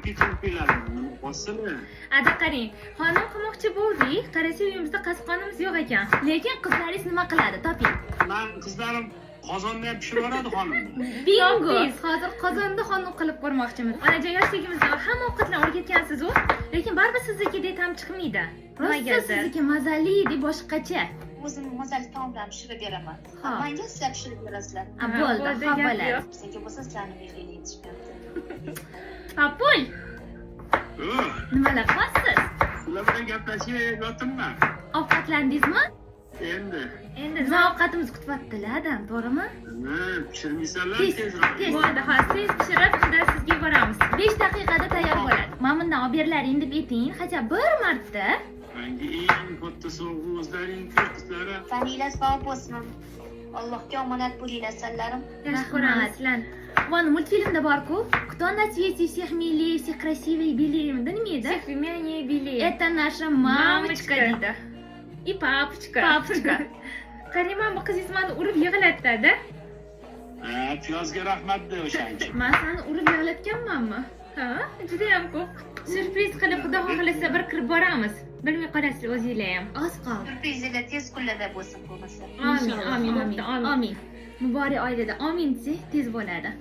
ketinglar. Bossana. Ada qarang, xonim qilmoqchi bo'ldik. Qarasa uyimizda qasqonimiz yo'q ekan. Lekin qizlaringiz nima qiladi? Toping. Men qizlarim qozonda ham pishirib yuboradi xonim. Bingo! Hozir qozonda xonim qilib ko'rmoqchimiz. Onajon yoshligimizda hamma ovqatlarni o'rgatgansiz-ku, lekin baribir siznikidek tam chiqmaydi. Nimaga sizniki mazali deb boshqacha. O'zim mazali taomlarni pishirib beraman. Menga sizlar pishirib berasizlar. Bo'ldi, ha bo'ladi. Senga bo'lsa sizlarni belgilayib yetishmayapti. Papoy, nimalar qilyapsiz? Ular bilan gaplashib yotibman. Ovqatlandingizmi? Endi Bizni ovqatimiz kutyaptilar, adam, to'g'rimi? pishirmaysanlar Tez, bo'ldi, hozir tez pishirib, shunda sizga yuboramiz. 5 daqiqada tayyor bo'ladi. Mana bundan olib berlaring deb ayting, hacha bir marta. menga eng katta sovg'a o'zlaring qizlari. Familiyasi sog' bo'lsin. Allohga omonat bo'linglar sizlarim. Yaxshi ko'ramiz sizlarni. Von multfilmda bor-ku, кто на свете всех милее, всех красивее, белее, да nima edi? Всех менее белее. Это наша мамочка deydi. И папочка. Papchka. Qarang, mana bu qizingiz meni urib yig'latadi. Piyozga rahmat de o'shancha. Men seni urib yig'latganmanmi? Ha, juda ham ko'p. Syurpriz qilib, xudo xohlasa bir kirib boramiz. Bilmay qolasizlar o'zingizlar ham. Oz qoldi. Syurprizlar tez kunlarda bo'lsin bo'lmasa. Amin, amin, amin. Amin. Amin. Muborak oilada amin desa tez bo'ladi.